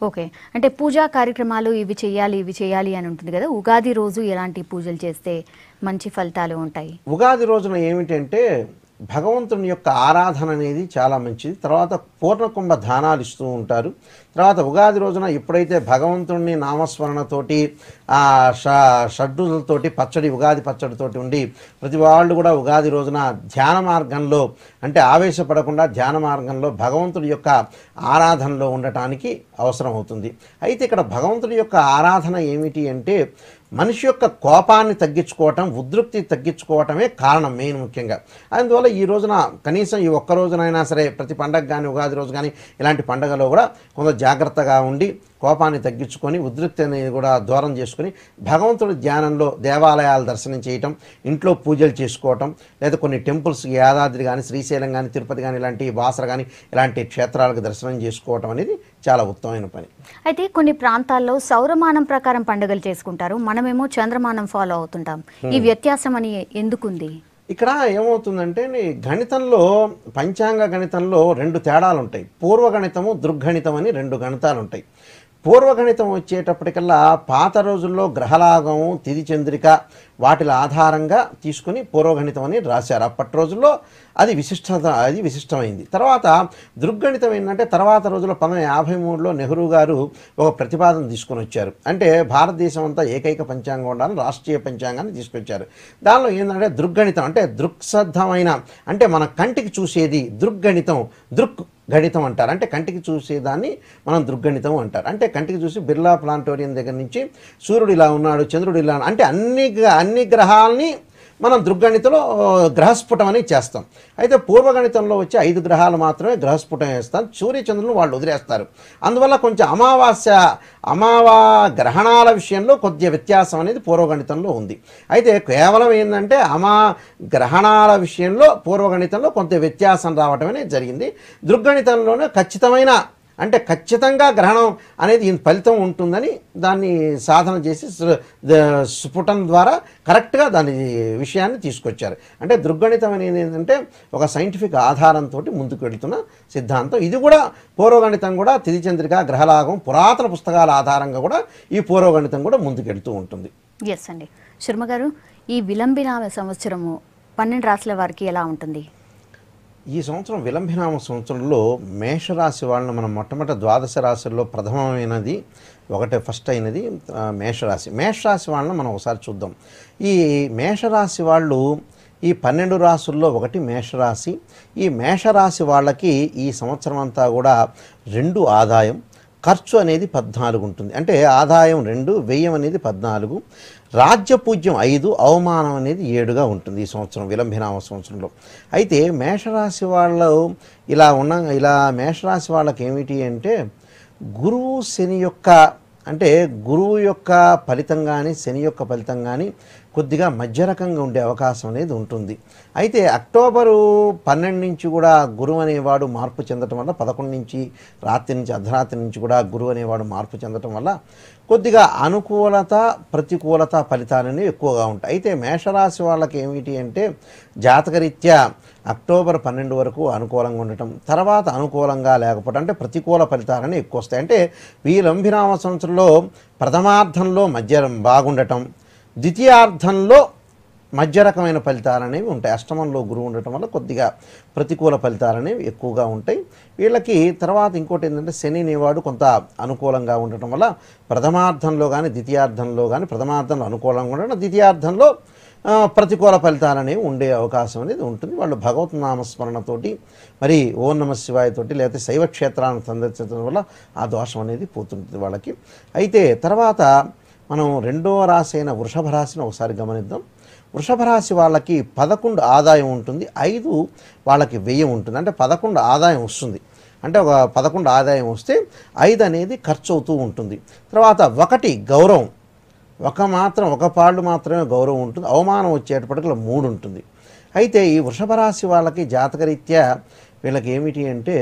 A: ఓకే, అంటే పూజా కార్యక్రమాలు ఇవి చేయాలి అని ఉంటుంది కదా. ఉగాది రోజు ఎలాంటి పూజలు చేస్తే మంచి ఫలితాలు ఉంటాయి?
B: ఉగాది రోజున ఏమిటంటే భగవంతుని యొక్క ఆరాధన అనేది చాలా మంచిది. తర్వాత పూర్ణకుంభ దానాలు ఇస్తూ ఉంటారు. తర్వాత ఉగాది రోజున ఎప్పుడైతే భగవంతుడిని నామస్మరణతోటి షడ్రులతోటి ఉగాది పచ్చడితోటి ఉండి ప్రతి వాళ్ళు కూడా ఉగాది రోజున ధ్యాన మార్గంలో అంటే ఆవేశపడకుండా ధ్యాన మార్గంలో భగవంతుడి యొక్క ఆరాధనలో ఉండటానికి అవసరం అవుతుంది. అయితే ఇక్కడ భగవంతుడి యొక్క ఆరాధన ఏమిటి అంటే మనిషి యొక్క కోపాన్ని తగ్గించుకోవటం, ఉద్రిక్తి తగ్గించుకోవటమే కారణం మెయిన్ ముఖ్యంగా. అందువల్ల ఈ రోజున కనీసం ఈ ఒక్క రోజునైనా సరే ప్రతి పండగ కానీ ఉగాది రోజు కానీ ఇలాంటి పండగలో కూడా కొంత జాగ్రత్తగా ఉండి కోపాన్ని తగ్గించుకొని ఉద్రిక్తి అనేది కూడా దూరం చేసుకొని భగవంతుడి ధ్యానంలో దేవాలయాలు దర్శనం చేయటం, ఇంట్లో పూజలు చేసుకోవటం, లేదా కొన్ని టెంపుల్స్ యాదాద్రి కానీ, శ్రీశైలం కానీ, తిరుపతి కానీ, ఇలాంటి బాసర కానీ ఇలాంటి క్షేత్రాలకు దర్శనం చేసుకోవటం అనేది చాలా ఉత్తమమైన పని.
A: అయితే కొన్ని ప్రాంతాల్లో సౌరమానం ప్రకారం పండుగలు చేసుకుంటారు, మనమేమో చంద్రమానం ఫాలో అవుతుంటాం. ఈ వ్యత్యాసం అని ఎందుకుంది?
B: ఇక్కడ ఏమవుతుందంటే గణితంలో, పంచాంగ గణితంలో 2 తేడాలు ఉంటాయి. పూర్వగణితము, దృగ్గణితం అని 2 గణితాలు ఉంటాయి. పూర్వగణితం వచ్చేటప్పటికల్లా పాత రోజుల్లో గ్రహలాగము, తిథి చంద్రిక వాటిల ఆధారంగా తీసుకుని పూర్వగణితం అని రాశారు. అప్పటి రోజుల్లో అది విశిష్టమైంది. తర్వాత దృగ్గణితం ఏంటంటే తర్వాత రోజుల్లో 1953లో నెహ్రూ గారు ఒక ప్రతిపాదన తీసుకొని వచ్చారు. అంటే భారతదేశం అంతా ఏకైక పంచాంగం ఉండాలని రాష్ట్రీయ పంచాంగాన్ని తీసుకొచ్చారు. దానిలో ఏంటంటే దృగ్గణితం అంటే దృక్సద్ధమైన, అంటే మన కంటికి చూసేది దృగ్గణితం, గణితం అంటారు. అంటే కంటికి చూసేదాన్ని మనం దృగ్గణితం అంటారు. అంటే కంటికి చూసి బిర్లా ప్లానిటోరియం దగ్గర నుంచి సూర్యుడు ఇలా ఉన్నాడు, చంద్రుడు ఇలా, అంటే అన్ని గ్రహాలని మనం దృగ్గణితంలో గ్రహస్ఫుటం అని చేస్తాం. అయితే పూర్వగణితంలో వచ్చి 5 గ్రహాలు మాత్రమే గ్రహస్ఫుటం వేస్తాం, సూర్యచంద్రులను వాళ్ళు వదిలేస్తారు. అందువల్ల కొంచెం గ్రహణాల విషయంలో కొద్దిగా వ్యత్యాసం అనేది పూర్వగణితంలో ఉంది. అయితే కేవలం ఏంటంటే గ్రహణాల విషయంలో పూర్వగణితంలో కొంత వ్యత్యాసం రావటం అనేది జరిగింది. దృగ్గణితంలోనే ఖచ్చితంగా గ్రహణం అనేది ఫలితం ఉంటుందని దాన్ని సాధన చేసి స్ఫుటం ద్వారా కరెక్ట్గా దాని విషయాన్ని తీసుకొచ్చారు. అంటే దృగ్గణితం అనేది ఏంటంటే ఒక సైంటిఫిక్ ఆధారంతో ముందుకు వెళుతున్న సిద్ధాంతం. ఇది కూడా పూర్వగణితం కూడా తిథి చంద్రిక, గ్రహలాగం, పురాతన పుస్తకాల ఆధారంగా కూడా ఈ పూర్వగణితం కూడా ముందుకు వెళుతూ ఉంటుంది.
A: ఎస్ అండి. శర్మ గారు, ఈ విలంబినామ సంవత్సరము 12 రాశుల వారికి ఎలా ఉంటుంది?
B: ఈ సంవత్సరం విలంబినామ సంవత్సరంలో మేషరాశి వాళ్ళని మనం మొట్టమొదటి 12 రాశుల్లో ప్రథమమైనది ఫస్ట్ అయినది మేషరాశి. మేషరాశి వాళ్ళని మనం ఒకసారి చూద్దాం. ఈ మేషరాశి వాళ్ళు ఈ 12 రాశుల్లో ఒకటి మేషరాశి. ఈ మేషరాశి వాళ్ళకి ఈ సంవత్సరం అంతా కూడా 2 ఆదాయం, ఖర్చు అనేది 14 ఉంటుంది. అంటే ఆదాయం 2, వ్యయం అనేది 14, రాజ్యపూజ్యం 5, అవమానం అనేది 7గా ఉంటుంది ఈ సంవత్సరం విలంబినామ సంవత్సరంలో. అయితే మేషరాశి వాళ్ళు మేషరాశి వాళ్ళకి ఏమిటి అంటే గురువు శని యొక్క, అంటే గురువు యొక్క ఫలితం కానీ శని యొక్క ఫలితం కానీ కొద్దిగా మధ్య రకంగా ఉండే అవకాశం అనేది ఉంటుంది. అయితే అక్టోబరు 12 నుంచి కూడా గురువు అనేవాడు మార్పు చెందటం వల్ల, 11 నుంచి అర్ధరాత్రి నుంచి కూడా గురువు అనేవాడు మార్పు చెందటం వల్ల కొద్దిగా అనుకూలత ప్రతికూలత ఫలితాలనేవి ఎక్కువగా ఉంటాయి. అయితే మేషరాశి వాళ్ళకి ఏమిటి అంటే జాతకరీత్యా అక్టోబర్ 12 వరకు అనుకూలంగా ఉండటం, తర్వాత అనుకూలంగా లేకపోవడం, అంటే ప్రతికూల ఫలితాలని ఎక్కువ వస్తాయి. అంటే విలంబినామ సంవత్సరంలో ప్రథమార్థంలో మధ్య బాగుండటం, ద్వితీయార్థంలో మధ్య రకమైన ఫలితాలు అనేవి ఉంటాయి. అష్టమంలో గురువు ఉండటం వల్ల కొద్దిగా ప్రతికూల ఫలితాలు అనేవి ఎక్కువగా ఉంటాయి వీళ్ళకి. తర్వాత ఇంకోటి ఏంటంటే శని అనేవాడు కొంత అనుకూలంగా ఉండటం వల్ల ప్రథమార్థంలో కానీ ద్వితీయార్థంలో కానీ, ప్రథమార్థంలో అనుకూలంగా ఉండడం, ద్వితీయార్థంలో ప్రతికూల ఫలితాలు అనేవి ఉండే అవకాశం అనేది ఉంటుంది. వాళ్ళు భగవత్ నామస్మరణతోటి, మరి ఓం నమ శివాయతోటి, లేకపోతే శైవ క్షేత్రాలను సందర్శించడం వల్ల ఆ దోషం అనేది పోతుంటుంది వాళ్ళకి. అయితే తర్వాత మనం 2వ రాశి అయిన వృషభ రాశిని ఒకసారి గమనిద్దాం. వృషభ రాశి వాళ్ళకి 11 ఆదాయం ఉంటుంది, 5 వాళ్ళకి వ్యయం ఉంటుంది. అంటే 11 ఆదాయం వస్తుంది, అంటే ఒక 11 ఆదాయం వస్తే 5 అనేది ఖర్చు అవుతూ ఉంటుంది. తర్వాత 1 గౌరవం, ఒక పాళ్ళు మాత్రమే గౌరవం ఉంటుంది, అవమానం వచ్చేటప్పటికి 3 ఉంటుంది. అయితే ఈ వృషభ రాశి వాళ్ళకి జాతకరీత్యా వీళ్ళకి ఏమిటి అంటే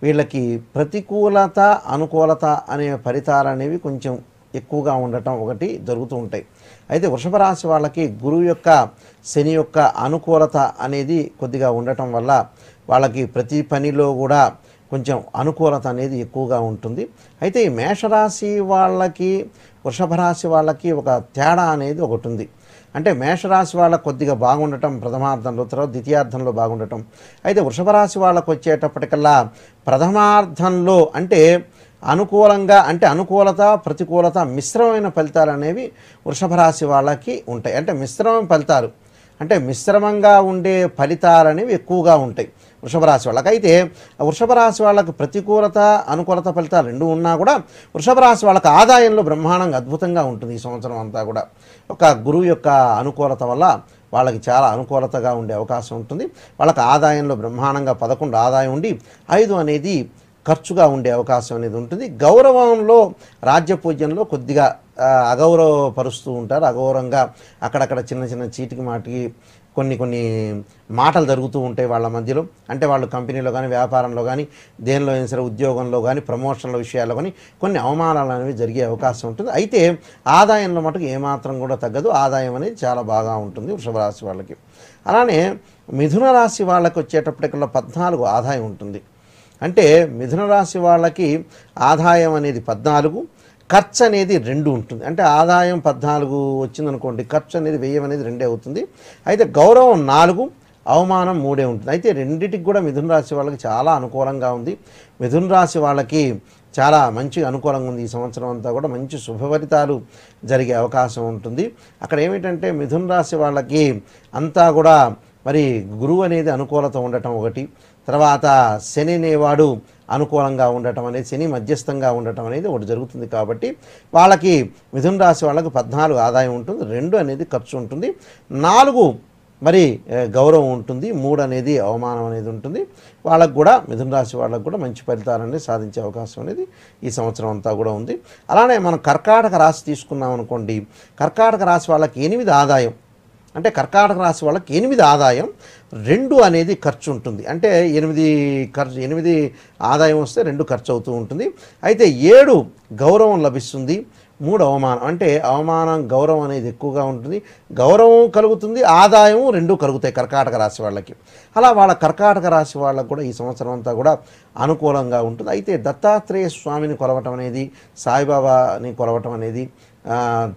B: వీళ్ళకి ప్రతికూలత అనుకూలత అనే ఫలితాలు అనేవి కొంచెం ఎక్కువగా ఉండటం ఒకటి జరుగుతూ ఉంటాయి. అయితే వృషభ రాశి వాళ్ళకి గురువు యొక్క శని యొక్క అనుకూలత అనేది కొద్దిగా ఉండటం వల్ల వాళ్ళకి ప్రతి పనిలో కూడా కొంచెం అనుకూలత అనేది ఎక్కువగా ఉంటుంది. అయితే ఈ మేషరాశి వాళ్ళకి వృషభ రాశి వాళ్ళకి ఒక తేడా అనేది ఒకటి ఉంది. అంటే మేషరాశి వాళ్ళకు కొద్దిగా బాగుండటం ప్రథమార్థంలో, తర్వాత ద్వితీయార్థంలో బాగుండటం. అయితే వృషభ రాశి వాళ్ళకు వచ్చేటప్పటికల్లా ప్రథమార్థంలో అంటే అనుకూలంగా, అంటే అనుకూలత ప్రతికూలత మిశ్రమైన ఫలితాలు అనేవి వృషభ రాశి వాళ్ళకి ఉంటాయి. అంటే మిశ్రమైన ఫలితాలు, అంటే మిశ్రమంగా ఉండే ఫలితాలు అనేవి ఎక్కువగా ఉంటాయి వృషభ రాశి వాళ్ళకి. అయితే వృషభ రాశి వాళ్ళకి ప్రతికూలత అనుకూలత ఫలితాలు 2 ఉన్నా కూడా వృషభ రాశి వాళ్ళకి ఆదాయంలో బ్రహ్మాండంగా అద్భుతంగా ఉంటుంది ఈ సంవత్సరం అంతా కూడా. ఒక గురువు యొక్క అనుకూలత వల్ల వాళ్ళకి చాలా అనుకూలతగా ఉండే అవకాశం ఉంటుంది. వాళ్ళకి ఆదాయంలో బ్రహ్మాండంగా 11 ఆదాయం ఉండి 5 అనేది ఖర్చుగా ఉండే అవకాశం అనేది ఉంటుంది. గౌరవంలో రాజ్యపూజ్యంలో కొద్దిగా అగౌరవపరుస్తూ ఉంటారు. అగౌరవంగా అక్కడక్కడ చిన్న చిన్న చీటికి మాటికి కొన్ని మాటలు జరుగుతూ ఉంటాయి వాళ్ళ మధ్యలో. అంటే వాళ్ళు కంపెనీలో కానీ వ్యాపారంలో కానీ దేనిలో అయినా సరే ఉద్యోగంలో కానీ ప్రమోషన్ల విషయాల్లో కానీ కొన్ని అవమానాలు అనేవి జరిగే అవకాశం ఉంటుంది. అయితే ఆదాయంలో మటుకు ఏమాత్రం కూడా తగ్గదు. ఆదాయం అనేది చాలా బాగా ఉంటుంది వృషభ రాశి వాళ్ళకి. అలానే మిథున రాశి వాళ్ళకి వచ్చేటప్పటికల్లా 14 ఆదాయం ఉంటుంది. అంటే మిథున రాశి వాళ్ళకి ఆదాయం అనేది 14, ఖర్చు అనేది 2 ఉంటుంది. అంటే ఆదాయం 14 వచ్చిందనుకోండి, ఖర్చు అనేది వ్యయం అనేది 2 అవుతుంది. అయితే గౌరవం 4, అవమానం 3 ఉంటుంది. అయితే రెండింటికి కూడా మిథున రాశి వాళ్ళకి చాలా అనుకూలంగా ఉంది. మిథున రాశి వాళ్ళకి చాలా మంచి అనుకూలంగా ఉంది. ఈ సంవత్సరం అంతా కూడా మంచి శుభఫలితాలు జరిగే అవకాశం ఉంటుంది. అక్కడ ఏమిటంటే మిథున రాశి వాళ్ళకి అంతా కూడా మరి గురువు అనేది అనుకూలత ఉండటం ఒకటి, తర్వాత శని అనేవాడు అనుకూలంగా ఉండటం అనేది, శని మధ్యస్థంగా ఉండటం అనేది ఒకటి జరుగుతుంది. కాబట్టి వాళ్ళకి మిథున రాశి వాళ్ళకి 14 ఆదాయం ఉంటుంది, 2 అనేది ఖర్చు ఉంటుంది, 4 మరి గౌరవం ఉంటుంది, 3 అనేది అవమానం అనేది ఉంటుంది. వాళ్ళకు కూడా మిథున రాశి వాళ్ళకు కూడా మంచి ఫలితాలన్నీ సాధించే అవకాశం అనేది ఈ సంవత్సరం అంతా కూడా ఉంది. అలానే మనం కర్కాటక రాశి తీసుకున్నాం అనుకోండి, కర్కాటక రాశి వాళ్ళకి 8 ఆదాయం. అంటే కర్కాటక రాశి వాళ్ళకి 8 ఆదాయం, 2 అనేది ఖర్చు ఉంటుంది. అంటే 8 ఆదాయం వస్తే 2 ఖర్చు అవుతూ ఉంటుంది. అయితే 7 గౌరవం లభిస్తుంది, 3 అవమానం. అంటే అవమానం గౌరవం అనేది ఎక్కువగా ఉంటుంది, గౌరవం కలుగుతుంది, ఆదాయం 2 కలుగుతాయి కర్కాటక రాశి వాళ్ళకి. అలా వాళ్ళ కర్కాటక రాశి వాళ్ళకు కూడా ఈ సంవత్సరం అంతా కూడా అనుకూలంగా ఉంటుంది. అయితే దత్తాత్రేయ స్వామిని కొలవటం అనేది, సాయిబాబాని కొలవటం అనేది,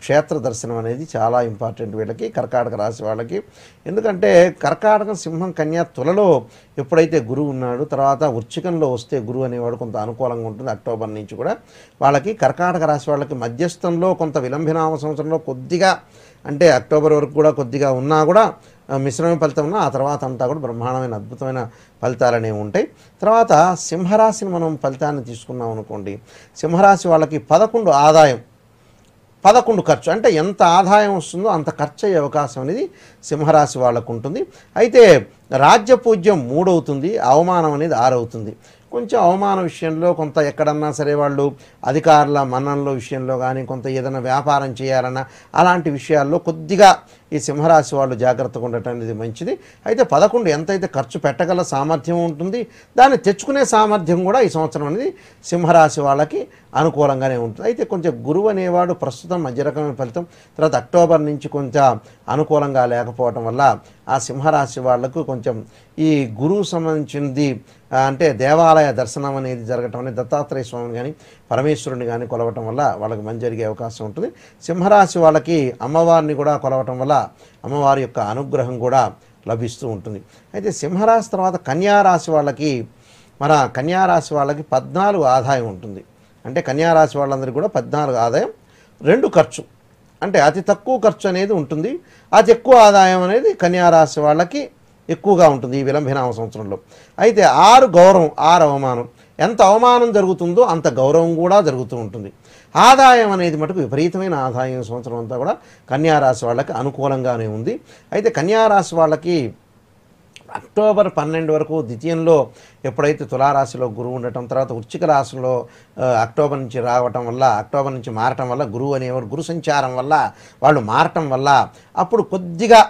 B: క్షేత్ర దర్శనం అనేది చాలా ఇంపార్టెంట్ వీళ్ళకి, కర్కాటక రాశి వాళ్ళకి. ఎందుకంటే కర్కాటకం, సింహం, కన్య, తులలో ఎప్పుడైతే గురువు ఉన్నాడు, తర్వాత వృశ్చికంలో వస్తే గురువు అనేవాడు కొంత అనుకూలంగా ఉంటుంది. అక్టోబర్ నుంచి కూడా వాళ్ళకి కర్కాటక రాశి వాళ్ళకి మధ్యస్థంలో కొంత విలంబినామ సంవత్సరంలో కొద్దిగా, అంటే అక్టోబర్ వరకు కూడా కొద్దిగా ఉన్నా కూడా మిశ్రమ ఫలితం ఉన్నా ఆ తర్వాత అంతా కూడా బ్రహ్మాండమైన అద్భుతమైన ఫలితాలు అనేవి ఉంటాయి. తర్వాత సింహరాశిని మనం ఫలితాన్ని తీసుకున్నాం అనుకోండి, సింహరాశి వాళ్ళకి 11 ఆదాయం, 11 ఖర్చు. అంటే ఎంత ఆదాయం వస్తుందో అంత ఖర్చు అయ్యే అవకాశం అనేది సింహరాశి వాళ్ళకు ఉంటుంది. అయితే రాజ్యపూజ్యం 3 అవుతుంది, అవమానం అనేది 6 అవుతుంది. కొంచెం అవమాన విషయంలో కొంత ఎక్కడన్నా సరే వాళ్ళు అధికారుల మన్ననల విషయంలో కానీ, కొంత ఏదైనా వ్యాపారం చేయాలన్నా అలాంటి విషయాల్లో కొద్దిగా ఈ సింహరాశి వాళ్ళు జాగ్రత్తగా ఉండటం అనేది మంచిది. అయితే 11 ఎంతైతే ఖర్చు పెట్టగల సామర్థ్యం ఉంటుంది, దాన్ని తెచ్చుకునే సామర్థ్యం కూడా ఈ సంవత్సరం అనేది సింహరాశి వాళ్ళకి అనుకూలంగానే ఉంటుంది. అయితే కొంచెం గురువు అనేవాడు ప్రస్తుతం మధ్య రకమైన ఫలితం, తర్వాత అక్టోబర్ నుంచి కొంచెం అనుకూలంగా లేకపోవటం వల్ల ఆ సింహరాశి వాళ్లకు కొంచెం ఈ గురువు సంబంధించింది, అంటే దేవాలయ దర్శనం అనేది జరగటం అనేది, దత్తాత్రేయ స్వామిని కానీ పరమేశ్వరుని కానీ కొలవటం వల్ల వాళ్ళకి మంచి జరిగే అవకాశం ఉంటుంది. సింహరాశి వాళ్ళకి అమ్మవారిని కూడా కొలవటం వల్ల అమ్మవారి యొక్క అనుగ్రహం కూడా లభిస్తూ ఉంటుంది. అయితే సింహరాశి తర్వాత కన్యారాశి వాళ్ళకి, మన కన్యారాశి వాళ్ళకి 14 ఆదాయం ఉంటుంది. అంటే కన్యారాశి వాళ్ళందరికీ కూడా 14 ఆదాయం, 2 ఖర్చు. అంటే అతి తక్కువ ఖర్చు అనేది ఉంటుంది, అతి ఎక్కువ ఆదాయం అనేది కన్యారాశి వాళ్ళకి ఎక్కువగా ఉంటుంది ఈ విలంబినామ సంవత్సరంలో. అయితే 6 గౌరవం, 6 అవమానం. ఎంత అవమానం జరుగుతుందో అంత గౌరవం కూడా జరుగుతూ ఉంటుంది. ఆదాయం అనేది మటుకు విపరీతమైన ఆదాయం సంవత్సరం అంతా కూడా కన్యారాశి వాళ్ళకి అనుకూలంగానే ఉంది. అయితే కన్యారాశి వాళ్ళకి అక్టోబర్ 12 వరకు ద్వితీయంలో ఎప్పుడైతే తులారాశిలో గురువు ఉండటం, తర్వాత వృశ్చిక రాశిలో అక్టోబర్ నుంచి రావటం వల్ల, అక్టోబర్ నుంచి మారటం వల్ల, గురువు అనేవారు గురు సంచారం వల్ల వాళ్ళు మారటం వల్ల అప్పుడు కొద్దిగా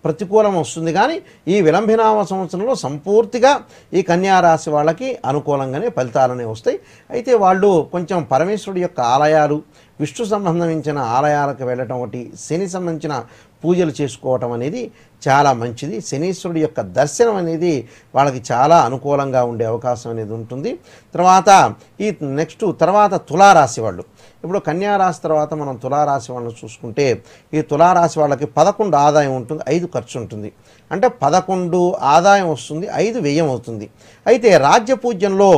B: ప్రతికూలం వస్తుంది. కానీ ఈ విలంబినామ సంవత్సరంలో సంపూర్తిగా ఈ కన్యారాశి వాళ్ళకి అనుకూలంగానే ఫలితాలనే వస్తాయి. అయితే వాళ్ళు కొంచెం పరమేశ్వరుడి యొక్క ఆలయాలు, విష్ణు సంబంధించిన ఆలయాలకు వెళ్ళటం ఒకటి, శని సంబంధించిన పూజలు చేసుకోవటం అనేది చాలా మంచిది. శనీశ్వరుడి యొక్క దర్శనం అనేది వాళ్ళకి చాలా అనుకూలంగా ఉండే అవకాశం అనేది ఉంటుంది. తర్వాత ఈ తర్వాత తులారాశి వాళ్ళు, ఇప్పుడు కన్యారాశి తర్వాత మనం తులారాశి వాళ్ళని చూసుకుంటే, ఈ తులారాశి వాళ్ళకి 11 ఆదాయం ఉంటుంది, 5 ఖర్చు ఉంటుంది. అంటే 11 ఆదాయం వస్తుంది, 5 వ్యయం అవుతుంది. అయితే రాజ్యపూజ్యంలో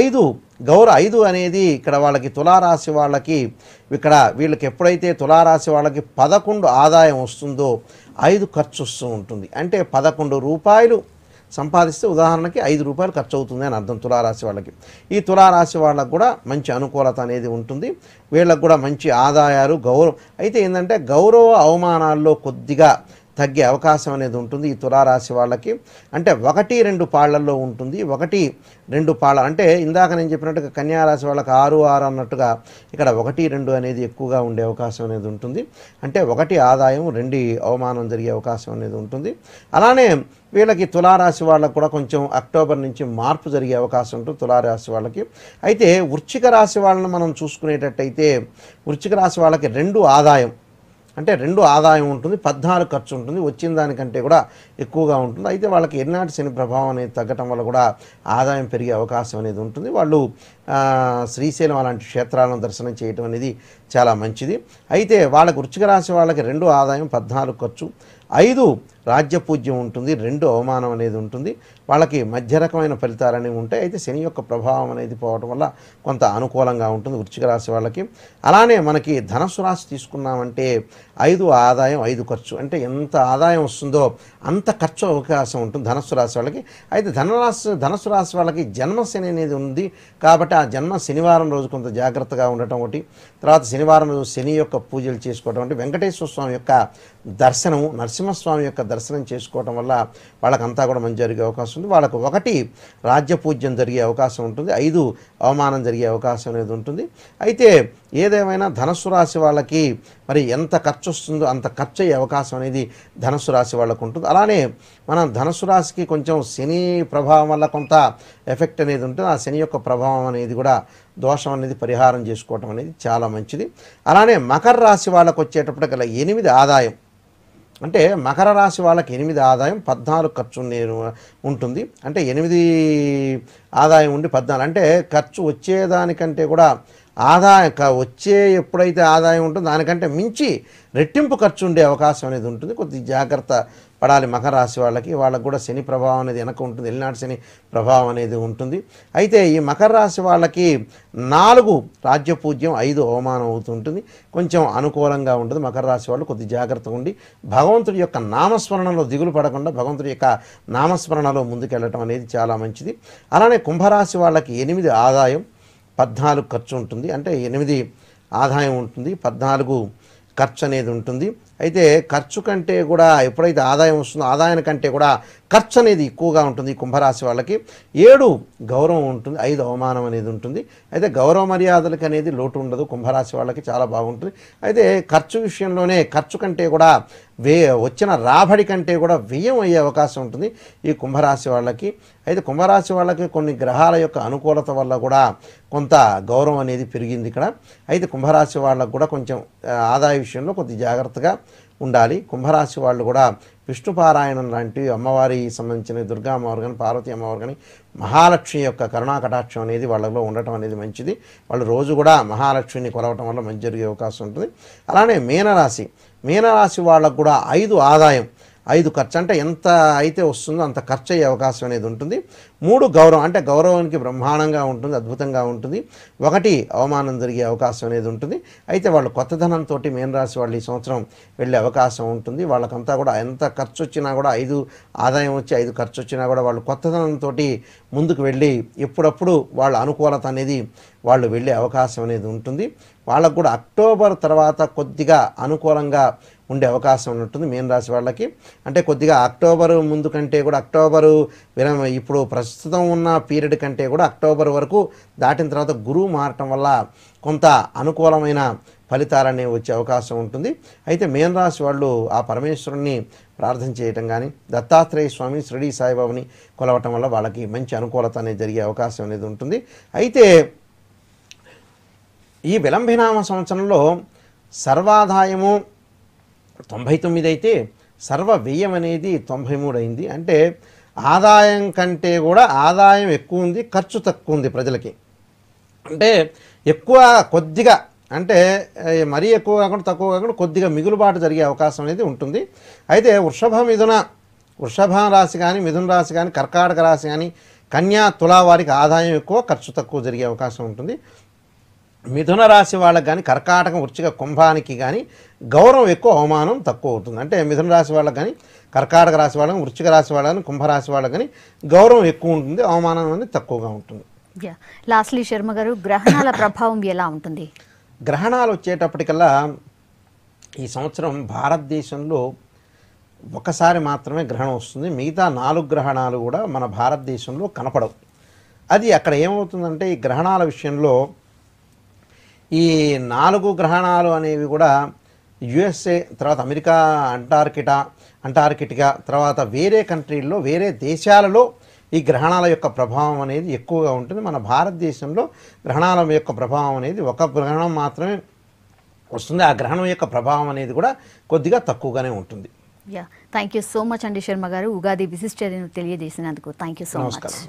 B: 5 అనేది ఇక్కడ వాళ్ళకి తులారాశి వాళ్ళకి, ఇక్కడ వీళ్ళకి ఎప్పుడైతే తులారాశి వాళ్ళకి 11 ఆదాయం వస్తుందో 5 ఖర్చు వస్తూ ఉంటుంది. అంటే 11 రూపాయలు సంపాదిస్తే ఉదాహరణకి 5 రూపాయలు ఖర్చు అవుతుంది అని అర్థం తులారాశి వాళ్ళకి. ఈ తులారాశి వాళ్ళకు కూడా మంచి అనుకూలత అనేది ఉంటుంది, వీళ్ళకు కూడా మంచి ఆదాయాలు, గౌరవం. అయితే ఏంటంటే గౌరవ అవమానాల్లో కొద్దిగా తగ్గే అవకాశం అనేది ఉంటుంది ఈ తులారాశి వాళ్ళకి. అంటే 1-2 పాళ్లలో ఉంటుంది. 1-2 పాళ్ళ అంటే ఇందాక నేను చెప్పినట్టుగా కన్యారాశి వాళ్ళకి 6-6 అన్నట్టుగా ఇక్కడ 1-2 అనేది ఎక్కువగా ఉండే అవకాశం అనేది ఉంటుంది. అంటే 1 ఆదాయం 2 అవమానం జరిగే అవకాశం అనేది ఉంటుంది. అలానే వీళ్ళకి తులారాశి వాళ్ళకు కూడా కొంచెం అక్టోబర్ నుంచి మార్పు జరిగే అవకాశం ఉంటుంది తులారాశి వాళ్ళకి. అయితే వృశ్చిక రాశి వాళ్ళని మనం చూసుకునేటట్టయితే వృశ్చిక రాశి వాళ్ళకి 2 ఆదాయం అంటే 2 ఆదాయం ఉంటుంది, 14 ఖర్చు ఉంటుంది. వచ్చిన దానికంటే కూడా ఎక్కువగా ఉంటుంది. అయితే వాళ్ళకి ఎర్నాటి శని ప్రభావం అనేది తగ్గటం వల్ల కూడా ఆదాయం పెరిగే అవకాశం అనేది ఉంటుంది. వాళ్ళు శ్రీశైలం అలాంటి క్షేత్రాలను దర్శనం చేయటం అనేది చాలా మంచిది. అయితే వాళ్ళకి వృశ్చిక రాశి వాళ్ళకి 2 ఆదాయం, 14 ఖర్చు, 5 రాజ్యపూజ్యం ఉంటుంది, 2 అవమానం అనేది ఉంటుంది. వాళ్ళకి మధ్య రకమైన ఫలితాలు అనేవి ఉంటాయి. అయితే శని యొక్క ప్రభావం అనేది పోవటం వల్ల కొంత అనుకూలంగా ఉంటుంది వృశ్చిక రాశి వాళ్ళకి. అలానే మనకి ధనుసు రాశి తీసుకున్నామంటే 5 ఆదాయం 5 ఖర్చు, అంటే ఎంత ఆదాయం వస్తుందో అంత ఖర్చు అవకాశం ఉంటుంది ధనుసు రాశి వాళ్ళకి. అయితే ధనుసు రాశి వాళ్ళకి జన్మశని అనేది ఉంది కాబట్టి ఆ జన్మ శనివారం రోజు కొంత జాగ్రత్తగా ఉండటం ఒకటి, తర్వాత శనివారం రోజు శని యొక్క పూజలు చేసుకోవటం, అంటే వెంకటేశ్వర స్వామి యొక్క దర్శనం, నరసింహస్వామి యొక్క దర్శనం చేసుకోవటం వల్ల వాళ్ళకంతా కూడా మంచి జరిగే అవకాశం ఉంది. వాళ్ళకు 1 రాజ్యపూజ్యం జరిగే అవకాశం ఉంటుంది, 5 అవమానం జరిగే అవకాశం అనేది ఉంటుంది. అయితే ఏదేమైనా ధనుసు రాశి వాళ్ళకి మరి ఎంత ఖర్చు వస్తుందో అంత ఖర్చు అయ్యే అవకాశం అనేది ధనుసు రాశి వాళ్ళకు ఉంటుంది. అలానే మనం ధనుసు రాశికి కొంచెం శని ప్రభావం వల్ల కొంత ఎఫెక్ట్ అనేది ఉంటుంది. ఆ శని యొక్క ప్రభావం అనేది కూడా దోషం అనేది పరిహారం చేసుకోవటం అనేది చాలా మంచిది. అలానే మకర రాశి వాళ్ళకు వచ్చేటప్పటికల్లా 8 ఆదాయం, అంటే మకర రాశి వాళ్ళకి 8 ఆదాయం, 14 ఖర్చు ఉంటుంది. అంటే 8 ఆదాయం ఉండి 14, అంటే ఖర్చు వచ్చేదానికంటే కూడా వచ్చే ఎప్పుడైతే ఆదాయం ఉంటుందో దానికంటే మించి రెట్టింపు ఖర్చు ఉండే అవకాశం అనేది ఉంటుంది. కొద్ది జాగ్రత్త పడాలి మకర రాశి వాళ్ళకి. వాళ్ళకు కూడా శని ప్రభావం అనేది వెనక ఉంటుంది, ఎల్నాటి శని ప్రభావం అనేది ఉంటుంది. అయితే ఈ మకర రాశి వాళ్ళకి 4 రాజ్యపూజ్యం, 5 అవమానం అవుతుంటుంది. కొంచెం అనుకూలంగా ఉంటుంది. మకర రాశి వాళ్ళు కొద్ది జాగ్రత్తగా ఉండి భగవంతుడి యొక్క నామస్మరణలో దిగులు పడకుండా భగవంతుడి యొక్క నామస్మరణలో ముందుకెళ్ళటం అనేది చాలా మంచిది. అలానే కుంభరాశి వాళ్ళకి 8 ఆదాయం, 14 ఖర్చు ఉంటుంది. అంటే 8 ఆదాయం ఉంటుంది, 14 ఖర్చు అనేది ఉంటుంది. అయితే ఖర్చు కంటే కూడా ఎప్పుడైతే ఆదాయం వస్తుందో ఆదాయం కంటే కూడా ఖర్చు అనేది ఎక్కువగా ఉంటుంది కుంభరాశి వాళ్ళకి. 7 గౌరవం ఉంటుంది, 5 అవమానం అనేది ఉంటుంది. అయితే గౌరవ మర్యాదలకు అనేది లోటు ఉండదు కుంభరాశి వాళ్ళకి, చాలా బాగుంటుంది. అయితే ఖర్చు విషయంలోనే ఖర్చు కంటే కూడా వచ్చిన రాబడి కంటే కూడా వ్యయం అయ్యే అవకాశం ఉంటుంది ఈ కుంభరాశి వాళ్ళకి. అయితే కుంభరాశి వాళ్ళకి కొన్ని గ్రహాల యొక్క అనుకూలత వల్ల కూడా కొంత గౌరవం అనేది పెరిగింది ఇక్కడ. అయితే కుంభరాశి వాళ్ళకు కూడా కొంచెం ఆదాయ విషయంలో కొద్ది జాగ్రత్తగా ఉండాలి. కుంభరాశి వాళ్ళు కూడా విష్ణు పారాయణం లాంటి అమ్మవారి సంబంధించిన దుర్గా అమ్మవారు కానీ, పార్వతీ అమ్మవారు కానీ, మహాలక్ష్మి యొక్క కరుణా కటాక్షం అనేది వాళ్ళలో ఉండటం అనేది మంచిది. వాళ్ళు రోజు కూడా మహాలక్ష్మిని కొలవటం వల్ల మంచి జరిగే అవకాశం ఉంటుంది. అలానే మీనరాశి వాళ్ళకు కూడా 5 ఆదాయం, 5 ఖర్చు, అంటే ఎంత అయితే వస్తుందో అంత ఖర్చు అయ్యే అవకాశం అనేది ఉంటుంది. 3 గౌరవం, అంటే గౌరవానికి బ్రహ్మాండంగా ఉంటుంది, అద్భుతంగా ఉంటుంది. 1 అవమానం జరిగే అవకాశం అనేది ఉంటుంది. అయితే వాళ్ళు కొత్తదనంతో మీనరాశి వాళ్ళు ఈ సంవత్సరం వెళ్ళే అవకాశం ఉంటుంది. వాళ్ళకంతా కూడా ఎంత ఖర్చు వచ్చినా కూడా 5 ఆదాయం వచ్చి 5 ఖర్చు వచ్చినా కూడా వాళ్ళు కొత్తదనంతో ముందుకు వెళ్ళి ఎప్పుడప్పుడు వాళ్ళ అనుకూలత అనేది వాళ్ళు వెళ్ళే అవకాశం అనేది ఉంటుంది. వాళ్ళకు కూడా అక్టోబర్ తర్వాత కొద్దిగా అనుకూలంగా ఉండే అవకాశం ఉంటుంది మీనరాశి వాళ్ళకి. అంటే కొద్దిగా అక్టోబర్ ముందు కంటే కూడా ఇప్పుడు ప్రస్తుతం ఉన్న పీరియడ్ కంటే కూడా అక్టోబర్ వరకు దాటిన తర్వాత గురువు మారటం వల్ల కొంత అనుకూలమైన ఫలితాలనే వచ్చే అవకాశం ఉంటుంది. అయితే మీనరాశి వాళ్ళు ఆ పరమేశ్వరుణ్ణి ప్రార్థన చేయటం కానీ, దత్తాత్రేయ స్వామి, షిరిడి సాయిబాబాని కొలవటం వల్ల వాళ్ళకి మంచి అనుకూలత అనేది జరిగే అవకాశం అనేది ఉంటుంది. అయితే ఈ విలంబినామ సంవత్సరంలో సర్వాదాయము 99 అయితే సర్వ వ్యయం అనేది 93 అయింది. అంటే ఆదాయం కంటే కూడా ఆదాయం ఎక్కువ ఉంది, ఖర్చు తక్కువ ఉంది ప్రజలకి. అంటే ఎక్కువ కొద్దిగా, అంటే మరీ ఎక్కువ కాకుండా తక్కువ కాకుండా కొద్దిగా మిగులుబాటు జరిగే అవకాశం అనేది ఉంటుంది. అయితే వృషభ రాశి కానీ, మిథున రాశి కానీ, కర్కాటక రాశి కానీ, కన్యా, తులా వారికి ఆదాయం ఎక్కువ, ఖర్చు తక్కువ జరిగే అవకాశం ఉంటుంది. మిథున రాశి వాళ్ళకి కానీ, కర్కాటకం, వృశ్చిక, కుంభానికి కానీ గౌరవం ఎక్కువ, అవమానం తక్కువ అవుతుంది. అంటే మిథున రాశి వాళ్ళకి కానీ, కర్కాటక రాశి వాళ్ళకి, వృశ్చిక రాశి వాళ్ళకి కానీ, కుంభరాశి వాళ్ళకి కానీ గౌరవం ఎక్కువ ఉంటుంది, అవమానం అనేది తక్కువగా ఉంటుంది.
A: లాస్ట్లీ శర్మ గారు, గ్రహణాల ప్రభావం ఎలా ఉంటుంది?
B: గ్రహణాలు వచ్చేటప్పటికల్లా ఈ సంవత్సరం భారతదేశంలో ఒకసారి మాత్రమే గ్రహణం వస్తుంది. మిగతా 4 గ్రహణాలు కూడా మన భారతదేశంలో కనపడవు. అది అక్కడ ఏమవుతుందంటే ఈ గ్రహణాల విషయంలో ఈ 4 గ్రహణాలు అనేవి కూడా యుఎస్ఏ, తర్వాత అమెరికా, అంటార్కిటికా, తర్వాత వేరే కంట్రీల్లో, వేరే దేశాలలో ఈ గ్రహణాల యొక్క ప్రభావం అనేది ఎక్కువగా ఉంటుంది. మన భారతదేశంలో గ్రహణాల యొక్క ప్రభావం అనేది ఒక గ్రహణం మాత్రమే వస్తుంది. ఆ గ్రహణం యొక్క ప్రభావం అనేది కూడా కొద్దిగా తక్కువగానే ఉంటుంది.
A: Yeah, thank you so much అండి శర్మ గారు. ఉగాది విశిష్టతను తెలియజేసినందుకు థ్యాంక్ యూ సో మచ్.
B: నమస్కారం.